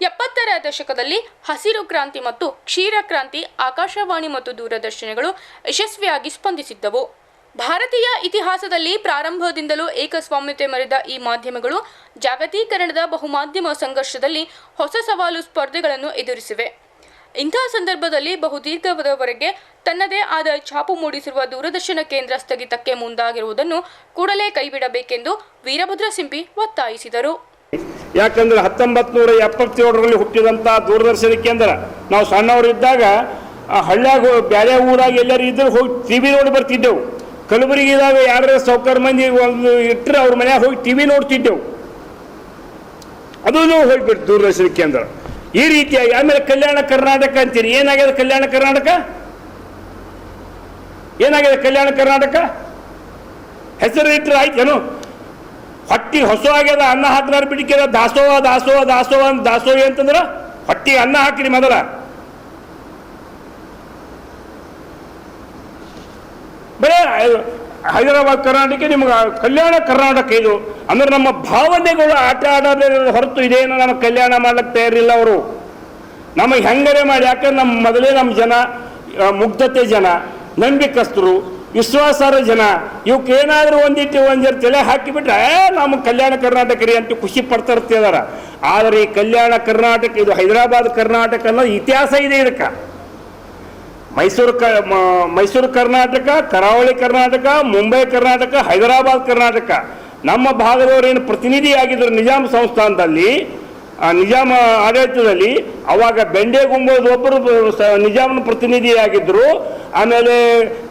70ರ ದಶಕದಲ್ಲಿ ಹಸಿರು ಕ್ರಾಂತಿ ಮತ್ತು ಕ್ಷೀರ ಕ್ರಾಂತಿ ಆಕಾಶವಾಣಿ ಮತ್ತು ದೂರದರ್ಶನಗಳು ಯಶಸ್ವಿಯಾಗಿ ಸ್ಪಂದಿಸಿದ್ದವು. ಭಾರತೀಯ ಇತಿಹಾಸದಲ್ಲಿ ಪ್ರಾರಂಭದಿಂದಲೂ ಏಕಸ್ವಾಮ್ಯತೆ ಮೆರೆದ ಈ ಮಾಧ್ಯಮಗಳು ಜಾಗತೀಕರಣದ ಬಹುಮಾಧ್ಯಮ ಸಂಘರ್ಷದಲ್ಲಿ ಹೊಸ ಸವಾಲು ಸ್ಪರ್ಧೆಗಳನ್ನು ಎದುರಿಸಿವೆ. ಇಂತಹ ಸಂದರ್ಭದಲ್ಲಿ ಬಹುದೀರ್ಘದವರೆಗೆ ತನ್ನದೇ ಆದ ಛಾಪು ಮೂಡಿಸಿರುವ ದೂರದರ್ಶನ ಕೇಂದ್ರ ಸ್ಥಗಿತಕ್ಕೆ ಮುಂದಾಗಿರುವುದನ್ನು ಕೂಡಲೇ ಕೈಬಿಡಬೇಕೆಂದು ವೀರಭದ್ರ ಸಿಂಪಿ ಒತ್ತಾಯಿಸಿದರು. ಯಾಕಂದ್ರೆ 1977ರಲ್ಲಿ ಹುಟ್ಟಿದಂಥ ದೂರದರ್ಶನ ಕೇಂದ್ರ, ನಾವು ಸಣ್ಣವರಿದ್ದಾಗ ಹಳ್ಳ್ಯಾಗ ಬೇರೆ ಊರಾಗ ಎಲ್ಲರೂ ಇದ್ರೂ ಹೋಗಿ ಟಿವಿ ನೋಡಿ ಬರ್ತಿದ್ದೆವು. ಕಲಬುರಗಿದಾಗ ಯಾರು ಸೌಕರ್ ಮಂದಿ ಒಂದು ಇಟ್ಟರೆ ಅವ್ರ ಮನ್ಯಾಗ ಹೋಗಿ ಟಿವಿ ನೋಡ್ತಿದ್ದೆವು. ಅದೂ ಹೋಗ್ಬಿಟ್ಟು ದೂರದರ್ಶನ ಕೇಂದ್ರ ಈ ರೀತಿಯಾಗಿ. ಆಮೇಲೆ ಕಲ್ಯಾಣ ಕರ್ನಾಟಕ ಅಂತೀರಿ, ಏನಾಗಿದೆ ಕಲ್ಯಾಣ ಕರ್ನಾಟಕ? ಏನಾಗಿದೆ ಕಲ್ಯಾಣ ಕರ್ನಾಟಕ? ಹೆಸರು ಇಟ್ಟರೆ ಆಯ್ತೇನು? ಹೊಟ್ಟಿಗೆ ಹೊಸ ಆಗ್ಯದ, ಅನ್ನ ಹಾಕಿದಾರ ಬಿಡಿಕೆದ ದಾಸೋಹ ದಾಸೋಹ ದಾಸೋಹ ದಾಸೋಹಿ ಅಂತಂದ್ರೆ ಹೊಟ್ಟಿಗೆ ಅನ್ನ ಹಾಕಿರಿ ಮೊದಲ. ಬರೇ ಹೈದರಾಬಾದ್ ಕರ್ನಾಟಕ ನಿಮ್ಗೆ ಕಲ್ಯಾಣ ಕರ್ನಾಟಕ ಇದು ಅಂದ್ರೆ ನಮ್ಮ ಭಾವನೆಗಳು ಆಟ ಆಡೋದ್ರ ಹೊರತು ಇದೇನು ನಮ್ಮ ಕಲ್ಯಾಣ ಮಾಡ್ಲಿಕ್ಕೆ ತಯಾರಿಲ್ಲ ಅವರು. ನಮಗೆ ಹೆಂಗರೆ ಮಾಡಿ, ಯಾಕಂದ್ರೆ ನಮ್ಮ ಮೊದಲೇ ನಮ್ಮ ಜನ ಮುಗ್ಧತೆ ಜನ, ನಂಬಿಕಸ್ತರು, ವಿಶ್ವಾಸಾರ್ಹ ಜನ. ಇವಕ್ಕೆ ಏನಾದರೂ ಒಂದೆರಡು ತಲೆ ಹಾಕಿಬಿಟ್ರೆ ನಮ್ಮ ಕಲ್ಯಾಣ ಕರ್ನಾಟಕ ರೀ ಅಂತ ಖುಷಿ ಪಡ್ತಾ ಇರ್ತಿದಾರ. ಆದರೆ ಈ ಕಲ್ಯಾಣ ಕರ್ನಾಟಕ, ಇದು ಹೈದರಾಬಾದ್ ಕರ್ನಾಟಕ ಅನ್ನೋದು ಇತಿಹಾಸ ಇದೆ. ಇದಕ್ಕೆ ಮೈಸೂರು ಕರ್ನಾಟಕ, ಕರಾವಳಿ ಕರ್ನಾಟಕ, ಮುಂಬೈ ಕರ್ನಾಟಕ, ಹೈದರಾಬಾದ್ ಕರ್ನಾಟಕ. ನಮ್ಮ ಭಾಗದವರು ಏನು ಪ್ರತಿನಿಧಿಯಾಗಿದ್ದರು ನಿಜಾಮ್ ಸಂಸ್ಥಾನದಲ್ಲಿ, ನಿಜಾಮ ಆಡಳಿತದಲ್ಲಿ. ಅವಾಗ ಬೆಂಡೆಗುಂಬದ ಒಬ್ಬರು ನಿಜಾಮನ ಪ್ರತಿನಿಧಿಯಾಗಿದ್ದರು. ಆಮೇಲೆ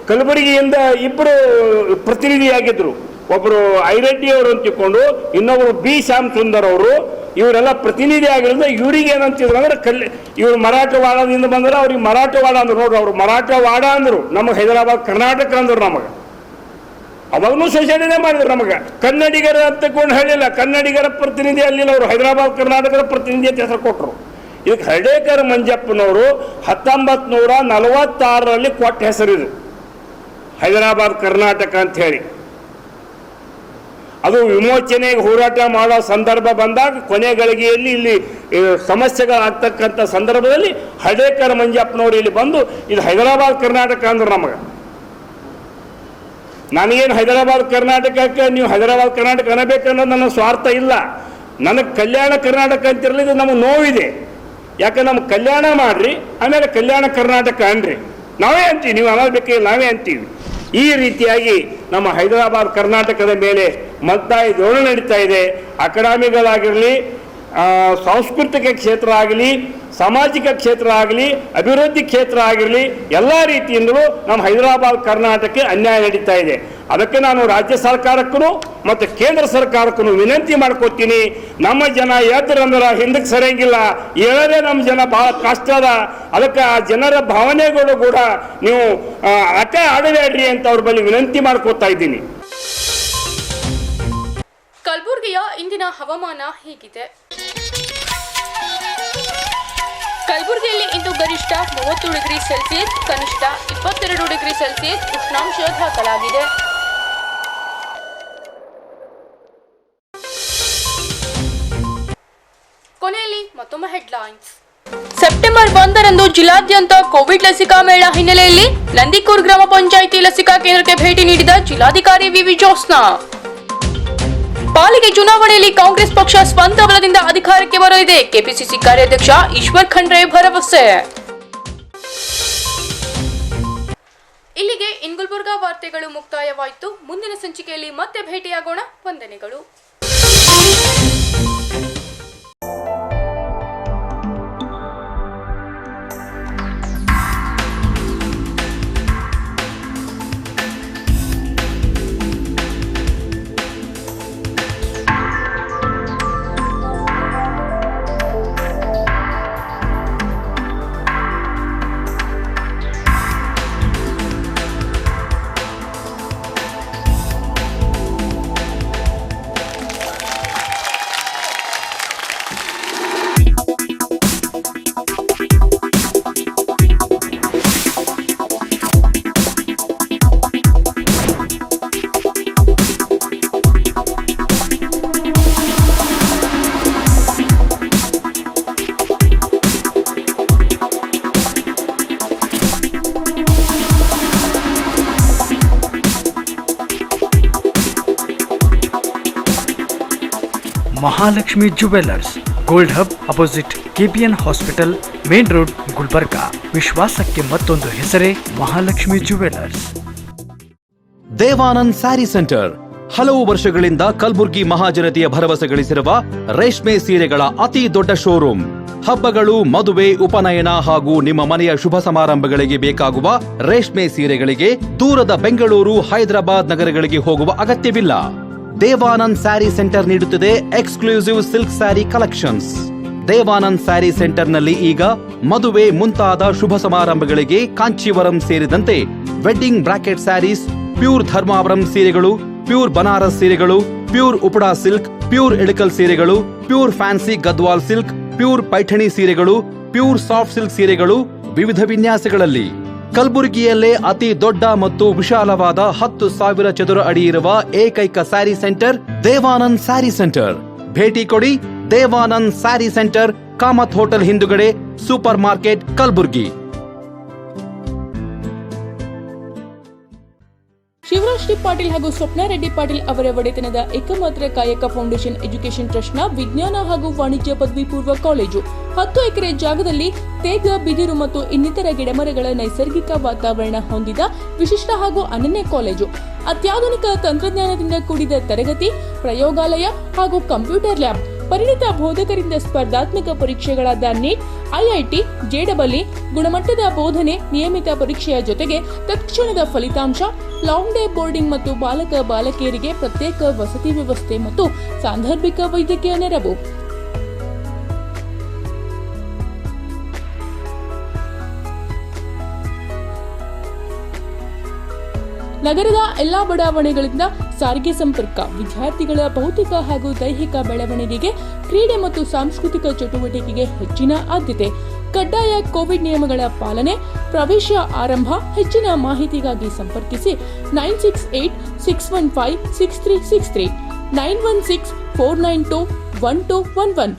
ಕಲಬುರಗಿಯಿಂದ ಇಬ್ಬರು ಪ್ರತಿನಿಧಿಯಾಗಿದ್ದರು. ಒಬ್ಬರು ಐರೆಡ್ಡಿ ಅವರು ಅಂತಿಕೊಂಡು, ಇನ್ನೊಬ್ಬರು ಬಿ ಶ್ಯಾಮ್ ಸುಂದರ್ ಅವರು. ಇವರೆಲ್ಲ ಪ್ರತಿನಿಧಿ ಆಗಿರೋದು. ಇವ್ರಿಗೆ ಏನಂತಿದ್ರು ಅಂದ್ರೆ ಇವರು ಮರಾಠವಾಡದಿಂದ ಬಂದ್ರೆ ಅವ್ರಿಗೆ ಮರಾಠವಾಡ ಅಂದ್ರು. ನೋಡ್ರಿ, ಅವರು ಮರಾಠವಾಡ ಅಂದರು, ನಮಗೆ ಹೈದರಾಬಾದ್ ಕರ್ನಾಟಕ ಅಂದರು. ನಮಗೆ ಅವಾಗೂ ಶೋಷಣೆನೇ ಮಾಡಿದ್ರು. ನಮಗೆ ಕನ್ನಡಿಗರ ಅಂತಕೊಂಡು ಹೇಳಿಲ್ಲ, ಕನ್ನಡಿಗರ ಪ್ರತಿನಿಧಿ ಅಲ್ಲಿಲ್ಲ, ಅವರು ಹೈದರಾಬಾದ್ ಕರ್ನಾಟಕದ ಪ್ರತಿನಿಧಿ ಅಂತ ಹೆಸರು ಕೊಟ್ಟರು. ಇದಕ್ಕೆ ಹರ್ಡೇಕರ್ ಮಂಜಪ್ಪನವರು 1946ರಲ್ಲಿ ಕೊಟ್ಟ ಹೆಸರಿದು ಹೈದರಾಬಾದ್ ಕರ್ನಾಟಕ ಅಂತ ಹೇಳಿ. ಅದು ವಿಮೋಚನೆಗೆ ಹೋರಾಟ ಮಾಡೋ ಸಂದರ್ಭ ಬಂದಾಗ ಕೊನೆಗಳಿಗೆಯಲ್ಲಿ ಇಲ್ಲಿ ಸಮಸ್ಯೆಗಳಾಗ್ತಕ್ಕಂಥ ಸಂದರ್ಭದಲ್ಲಿ ಹರ್ಡೇಕರ್ ಮಂಜಪ್ಪನವರು ಇಲ್ಲಿ ಬಂದು ಇದು ಹೈದರಾಬಾದ್ ಕರ್ನಾಟಕ ಅಂದರು. ನಮಗೆ ನನಗೇನು ಹೈದರಾಬಾದ್ ಕರ್ನಾಟಕಕ್ಕೆ ನೀವು ಹೈದರಾಬಾದ್ ಕರ್ನಾಟಕ ಅನ್ನಬೇಕನ್ನೋದು ನನ್ನ ಸ್ವಾರ್ಥ ಇಲ್ಲ. ನನಗೆ ಕಲ್ಯಾಣ ಕರ್ನಾಟಕ ಅಂತಿರಲಿ, ಇದು ನಮಗೆ ನೋವಿದೆ. ಯಾಕೆ ನಮ್ಗೆ ಕಲ್ಯಾಣ ಮಾಡ್ರಿ, ಆಮೇಲೆ ಕಲ್ಯಾಣ ಕರ್ನಾಟಕ ಅನ್ರಿ. ನಾವೇ ಅಂತೀವಿ, ನೀವು ಅನ್ನೋದಕ್ಕೆ ನಾವೇ ಅಂತೀವಿ. ಈ ರೀತಿಯಾಗಿ ನಮ್ಮ ಹೈದರಾಬಾದ್ ಕರ್ನಾಟಕದ ಮೇಲೆ ಮತ್ತಾಯ ಧೋರಣೆ ನಡೀತಾ ಇದೆ. ಅಕಾಡೆಮಿಗಳಾಗಿರಲಿ, ಸಾಂಸ್ಕೃತಿಕ ಕ್ಷೇತ್ರ ಆಗಲಿ, ಸಾಮಾಜಿಕ ಕ್ಷೇತ್ರ ಆಗಲಿ, ಅಭಿವೃದ್ಧಿ ಕ್ಷೇತ್ರ ಆಗಿರಲಿ, ಎಲ್ಲ ರೀತಿಯಿಂದಲೂ ನಮ್ಮ ಹೈದರಾಬಾದ್ ಕರ್ನಾಟಕಕ್ಕೆ ಅನ್ಯಾಯ ನಡೀತಾ ಇದೆ. ಅದಕ್ಕೆ ನಾನು ರಾಜ್ಯ ಸರ್ಕಾರಕ್ಕೂ ಮತ್ತು ಕೇಂದ್ರ ಸರ್ಕಾರಕ್ಕೂ ವಿನಂತಿ ಮಾಡ್ಕೊತೀನಿ. ನಮ್ಮ ಜನ ಎದ್ರಂದ್ರೆ ಹಿಂದಕ್ಕೆ ಸರಿಯಂಗಿಲ್ಲ, ಹೇಳೋದೇ ನಮ್ಮ ಜನ ಭಾಳ ಕಷ್ಟ ಅದ. ಅದಕ್ಕೆ ಆ ಜನರ ಭಾವನೆಗಳು ಕೂಡ ನೀವು ಆಟ ಆಡಬೇಡ್ರಿ ಅಂತ ಅವ್ರ ಬಳಿ ವಿನಂತಿ ಮಾಡ್ಕೊತಾ ಇದ್ದೀನಿ. ಕಲಬುರಗಿಯ ಇಂದಿನ ಹವಾಮಾನ ಹೀಗಿದೆ. ಕಲಬುರಗಿಯಲ್ಲಿ ಇಂದು ಗರಿಷ್ಠ 30 ಡಿಗ್ರಿ ಸೆಲ್ಸಿಯಸ್, ಕನಿಷ್ಠ 22 ಡಿಗ್ರಿ ಸೆಲ್ಸಿಯಸ್ ಉಷ್ಣಾಂಶ ದಾಖಲಾಗಿದೆ. ಕೊನೆಯಲ್ಲಿ ಮತ್ತೊಮ್ಮೆ ಹೆಡ್ಲೈನ್ಸ್. ಸೆಪ್ಟೆಂಬರ್ 1ರಂದು ಜಿಲ್ಲಾದ್ಯಂತ ಕೋವಿಡ್ ಲಸಿಕಾ ಮೇಳ ಹಿನ್ನೆಲೆಯಲ್ಲಿ ನಂದಿಕೂರ್ ಗ್ರಾಮ ಪಂಚಾಯಿತಿ ಲಸಿಕಾ ಕೇಂದ್ರಕ್ಕೆ ಭೇಟಿ ನೀಡಿದ ಜಿಲ್ಲಾಧಿಕಾರಿ ವಿವಿ ಜ್ಯೋತ್ಸ್ನಾ. ಪಾಲಿಕೆ ಚುನಾವಣೆಯಲ್ಲಿ ಕಾಂಗ್ರೆಸ್ ಪಕ್ಷ ಸ್ವಂತ ಬಲದಿಂದ ಅಧಿಕಾರಕ್ಕೆ ಬರಲಿದೆ, ಕೆಪಿಸಿಸಿ ಕಾರ್ಯಾಧ್ಯಕ್ಷ ಈಶ್ವರ್ ಖಂಡ್ರೆ ಭರವಸೆ. ಇಲ್ಲಿಗೆ ಗುಲ್ಬರ್ಗಾ ವಾರ್ತೆಗಳು ಮುಕ್ತಾಯವಾಯಿತು. ಮುಂದಿನ ಸಂಚಿಕೆಯಲ್ಲಿ ಮತ್ತೆ ಭೇಟಿಯಾಗೋಣ. ವಂದನೆಗಳು. Mahalakshmi jewellers, gold hub opposite KPN hospital, main road, Gulbarga. ವಿಶ್ವಾಸಕ್ಕೆ ಮತ್ತೊಂದು ಹೆಸರೇ ಮಹಾಲಕ್ಷ್ಮಿ ಜುವೆಲ್ಲರ್ಸ್. ದೇವಾನಂದ್ ಸ್ಯಾರಿ ಸೆಂಟರ್ ಹಲವು ವರ್ಷಗಳಿಂದ ಕಲಬುರ್ಗಿ ಮಹಾಜನತೆಯ ಭರವಸೆ ಗಳಿಸಿರುವ ರೇಷ್ಮೆ ಸೀರೆಗಳ ಅತಿ ದೊಡ್ಡ ಶೋರೂಮ್. ಹಬ್ಬಗಳು, ಮದುವೆ, ಉಪನಯನ ಹಾಗೂ ನಿಮ್ಮ ಮನೆಯ ಶುಭ ಸಮಾರಂಭಗಳಿಗೆ ಬೇಕಾಗುವ ರೇಷ್ಮೆ ಸೀರೆಗಳಿಗೆ ದೂರದ ಬೆಂಗಳೂರು, ಹೈದರಾಬಾದ್ ನಗರಗಳಿಗೆ ಹೋಗುವ ಅಗತ್ಯವಿಲ್ಲ. ದೇವಾನಂದ್ ಸ್ಯಾರಿ ಸೆಂಟರ್ ನೀಡುತ್ತಿದೆ exclusive silk sari collections. Devanand sari ಸೆಂಟರ್ನಲ್ಲಿ ಈಗ ಮದುವೆ ಮುಂತಾದ ಶುಭ ಸಮಾರಂಭಗಳಿಗೆ ಕಾಂಚೀವರಂ ಸೇರಿದಂತೆ wedding brocade saris, pure Dharmavaram ಸೀರೆಗಳು, ಪ್ಯೂರ್ ಬನಾರಸ್ ಸೀರೆಗಳು, pure Uppada silk, pure Ilkal ಸೀರೆಗಳು, pure fancy Gadwal silk, pure Paithani ಸೀರೆಗಳು, ಪ್ಯೂರ್ ಸಾಫ್ಟ್ ಸಿಲ್ಕ್ ಸೀರೆಗಳು ವಿವಿಧ ವಿನ್ಯಾಸಗಳಲ್ಲಿ. ಕಲಬುರಗಿಯಲ್ಲೇ ಅತಿ ದೊಡ್ಡ ಮತ್ತು ವಿಶಾಲವಾದ 10,000 ಚದುರ ಅಡಿ ಇರುವ ಏಕೈಕ sari centre Devanand sari centre. ಭೇಟಿ ಕೊಡಿ. ದೇವಾನಂದ್ ಸ್ಯಾರಿ ಸೆಂಟರ್, ಕಾಮತ್ ಹೋಟೆಲ್ ಹಿಂದುಗಡೆ, supermarket, Kalburgi. Shivraj D Patil ಹಾಗೂ ಸ್ವಪ್ನ ರೆಡ್ಡಿ ಪಾಟೀಲ್ ಅವರ ಒಡೆತನದ ಏಕಮಾತ್ರ ಕಾಯಕ ಫೌಂಡೇಶನ್ ಎಜುಕೇಷನ್ ಟ್ರಸ್ಟ್ನ ವಿಜ್ಞಾನ ಹಾಗೂ ವಾಣಿಜ್ಯ ಪದವಿ ಪೂರ್ವ ಕಾಲೇಜು 10 ಎಕರೆ ಜಾಗದಲ್ಲಿ ತೇಗ, ಬಿದಿರು ಮತ್ತು ಇನ್ನಿತರ ಗಿಡಮರಗಳ ನೈಸರ್ಗಿಕ ವಾತಾವರಣ ಹೊಂದಿದ ವಿಶಿಷ್ಟ ಹಾಗೂ ಅನನ್ಯ ಕಾಲೇಜು. ಅತ್ಯಾಧುನಿಕ ತಂತ್ರಜ್ಞಾನದಿಂದ ಕೂಡಿದ ತರಗತಿ, ಪ್ರಯೋಗಾಲಯ ಹಾಗೂ ಕಂಪ್ಯೂಟರ್ ಲ್ಯಾಬ್, ಪರಿಣಿತ ಬೋಧಕರಿಂದ ಸ್ಪರ್ಧಾತ್ಮಕ ಪರೀಕ್ಷೆಗಳಾದ ನೀಟ್, IIT, JEE, ಗುಣಮಟ್ಟದ ಬೋಧನೆ, ನಿಯಮಿತ ಪರೀಕ್ಷೆಯ ಜೊತೆಗೆ ತತ್ಕ್ಷಣದ ಫಲಿತಾಂಶ, ಲಾಂಗ್ ಡೇ ಬೋರ್ಡಿಂಗ್ ಮತ್ತು ಬಾಲಕ ಬಾಲಕಿಯರಿಗೆ ಪ್ರತ್ಯೇಕ ವಸತಿ ವ್ಯವಸ್ಥೆ ಮತ್ತು ಸಾಂದರ್ಭಿಕ ವೈದ್ಯಕೀಯ ನೆರವು. ನಗರದ ಎಲ್ಲಾ ಬಡಾವಣೆಗಳಿಂದ ಸಾರಿಗೆ ಸಂಪರ್ಕ, ವಿದ್ಯಾರ್ಥಿಗಳ ಭೌತಿಕ ಹಾಗೂ ದೈಹಿಕ ಬೆಳವಣಿಗೆಗೆ, ಕ್ರೀಡೆ ಮತ್ತು ಸಾಂಸ್ಕೃತಿಕ ಚಟುವಟಿಕೆಗೆ ಹೆಚ್ಚಿನ ಆದ್ಯತೆ. ಕಡ್ಡಾಯ ಕೋವಿಡ್ ನಿಯಮಗಳ ಪಾಲನೆ. ಪ್ರವೇಶ ಆರಂಭ. ಹೆಚ್ಚಿನ ಮಾಹಿತಿಗಾಗಿ ಸಂಪರ್ಕಿಸಿ 968-615-6363, 916-492-1211.